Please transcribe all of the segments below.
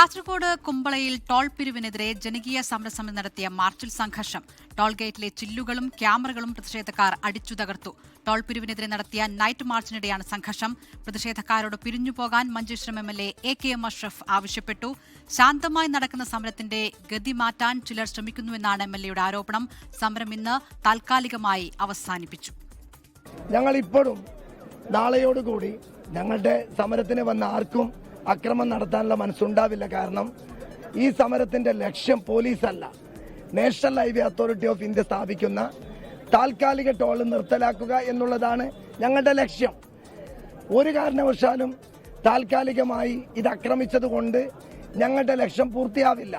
Kasaragod കുമ്പളയിൽ toll പിരിവിനെതിരെ ജനകീയ സമരസമിതി നടത്തിയ മാർച്ചിൽ സംഘർഷം. ടോൾ ഗേറ്റിലെ ചില്ലുകളും ക്യാമറകളും പ്രതിഷേധക്കാർ അടിച്ചു തകർത്തു. ടോൾ പിരിവിനെതിരെ നടത്തിയ നൈറ്റ് മാർച്ചിനിടെയാണ് സംഘർഷം. പ്രതിഷേധക്കാരോട് പിരിഞ്ഞുപോകാൻ മഞ്ചേശ്വരം MLA AKM അഷ്റഫ് ആവശ്യപ്പെട്ടു. ശാന്തമായി നടക്കുന്ന സമരത്തിന്റെ ഗതി മാറ്റാൻ ചിലർ ശ്രമിക്കുന്നുവെന്നാണ് MLAയുടെ ആരോപണം. സമരം ഇന്ന് താൽക്കാലികമായി അവസാനിപ്പിച്ചു. ഞങ്ങൾ ഇപ്പോഴും നാളെയോടുകൂടി ഞങ്ങളുടെ സമരത്തിന് വന്ന ആർക്കും അക്രമം നടത്താനുള്ള മനസ്സുണ്ടാവില്ല. കാരണം ഈ സമരത്തിന്റെ ലക്ഷ്യം പോലീസല്ല, national highway authority of India സ്ഥാപിക്കുന്ന താൽക്കാലിക ടോൾ നിർത്തലാക്കുക എന്നുള്ളതാണ് ഞങ്ങളുടെ ലക്ഷ്യം. ഒരു കാരണവശാലും താൽക്കാലികമായി ഇത് ആക്രമിച്ചതുകൊണ്ട് ഞങ്ങളുടെ ലക്ഷ്യം പൂർത്തിയാവില്ല.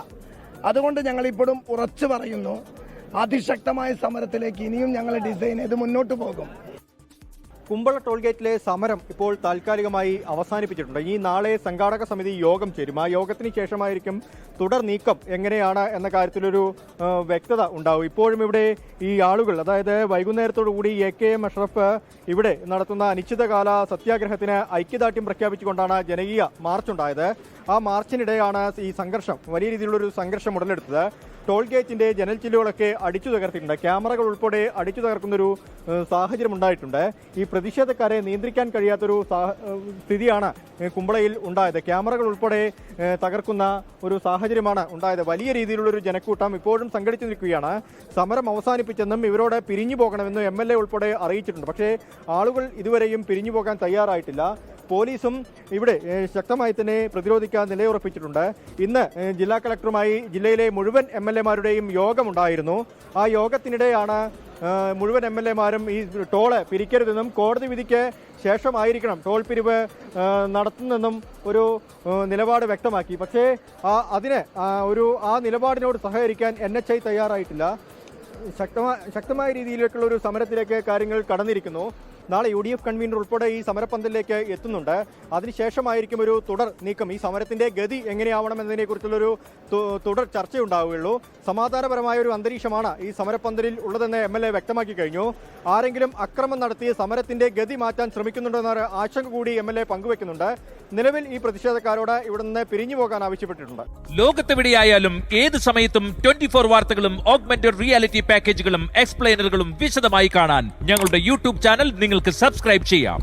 അതുകൊണ്ട് ഞങ്ങൾ ഇപ്പോഴും ഉറച്ചു പറയുന്നു, അതിശക്തമായ സമരത്തിലേക്ക് ഇനിയും ഞങ്ങൾ ഡിസൈൻ ചെയ്ത് മുന്നോട്ട് പോകും. കുമ്പള ടോൾ ഗേറ്റിലെ സമരം ഇപ്പോൾ താൽക്കാലികമായി അവസാനിപ്പിച്ചിട്ടുണ്ട്. ഈ നാളെ സംഘാടക സമിതി യോഗം ചേരും. ആ യോഗത്തിന് ശേഷമായിരിക്കും തുടർ നീക്കം എങ്ങനെയാണ് എന്ന കാര്യത്തിലൊരു വ്യക്തത ഉണ്ടാവും. ഇപ്പോഴും ഇവിടെ ഈ ആളുകൾ, അതായത് വൈകുന്നേരത്തോടുകൂടി AKM അഷ്റഫ് ഇവിടെ നടത്തുന്ന അനിശ്ചിതകാല സത്യാഗ്രഹത്തിന് ഐക്യദാർഢ്യം പ്രഖ്യാപിച്ചുകൊണ്ടാണ് ജനകീയ മാർച്ചുണ്ടായത്. ആ മാർച്ചിനിടെയാണ് ഈ സംഘർഷം, വലിയ രീതിയിലുള്ളൊരു സംഘർഷം ഉടലെടുത്തത്. ടോൾ ഗേറ്റിന്റെ ജനൽ ചില്ലുകളൊക്കെ അടിച്ചു തകർത്തിട്ടുണ്ട്. ക്യാമറകൾ ഉൾപ്പെടെ അടിച്ചു തകർക്കുന്നൊരു സാഹചര്യം ഉണ്ടായിട്ടുണ്ട്. ഈ പ്രതിഷേധക്കാരെ നിയന്ത്രിക്കാൻ കഴിയാത്തൊരു സ്ഥിതിയാണ് കുമ്പളയിൽ ഉണ്ടായത്. ക്യാമറകൾ ഉൾപ്പെടെ തകർക്കുന്ന ഒരു സാഹചര്യമാണ് ഉണ്ടായത്. വലിയ രീതിയിലുള്ളൊരു ജനക്കൂട്ടം ഇപ്പോഴും സംഘടിച്ചു നിൽക്കുകയാണ്. സമരം അവസാനിപ്പിച്ചെന്നും ഇവരോട് പിരിഞ്ഞു പോകണമെന്നും MLA ഉൾപ്പെടെ അറിയിച്ചിട്ടുണ്ട്. പക്ഷേ ആളുകൾ ഇതുവരെയും പിരിഞ്ഞു പോകാൻ തയ്യാറായിട്ടില്ല. പോലീസും ഇവിടെ ശക്തമായി തന്നെ പ്രതിരോധിക്കാൻ നിലയുറപ്പിച്ചിട്ടുണ്ട്. ഇന്ന് ജില്ലാ കളക്ടറുമായി ജില്ലയിലെ മുഴുവൻ MLA-മാരുടെയും യോഗമുണ്ടായിരുന്നു. ആ യോഗത്തിനിടെയാണ് മുഴുവൻ MLA-മാരും ഈ ടോള് പിരിക്കരുതെന്നും കോടതി വിധിക്ക് ശേഷമായിരിക്കണം ടോൾ പിരിവ് നടത്തുന്നെന്നും ഒരു നിലപാട് വ്യക്തമാക്കി. പക്ഷേ ആ നിലപാടിനോട് സഹകരിക്കാൻ NHI തയ്യാറായിട്ടില്ല. ശക്തമായ രീതിയിലേക്കുള്ള ഒരു സമരത്തിലേക്ക് കാര്യങ്ങൾ കടന്നിരിക്കുന്നു. നാളെ UDF കൺവീനർ ഉൾപ്പെടെ ഈ സമരപ്പന്തലിലേക്ക് എത്തുന്നുണ്ട്. അതിനുശേഷമായിരിക്കും ഒരു തുടർ നീക്കം. ഈ സമരത്തിന്റെ ഗതി എങ്ങനെയാവണം എന്നതിനെക്കുറിച്ചുള്ളൊരു തുടർ ചർച്ചയുണ്ടാവുകയുള്ളൂ. സമാധാനപരമായ ഒരു അന്തരീക്ഷമാണ് ഈ സമരപ്പന്തലിൽ ഉള്ളതെന്ന് MLA വ്യക്തമാക്കി കഴിഞ്ഞു. ആരെങ്കിലും അക്രമം നടത്തി സമരത്തിന്റെ ഗതി മാറ്റാൻ ശ്രമിക്കുന്നുണ്ടെന്ന ആശങ്ക കൂടി MLA പങ്കുവെക്കുന്നുണ്ട്. നിലവിൽ ഈ പ്രതിഷേധക്കാരോട് ഇവിടെ നിന്ന് പിരിഞ്ഞു പോകാൻ ആവശ്യപ്പെട്ടിട്ടുണ്ട്. ലോകത്തെവിടെയായാലും ഏത് സമയത്തും 24 വാർത്തകളും ഓഗ്മെന്റഡ് റിയാലിറ്റി പാക്കേജുകളും എക്സ്പ്ലെയിനറുകളും വിശദമായി കാണാൻ ഞങ്ങളുടെ YouTube ചാനൽ നിങ്ങൾക്ക് സബ്സ്ക്രൈബ് ചെയ്യാം.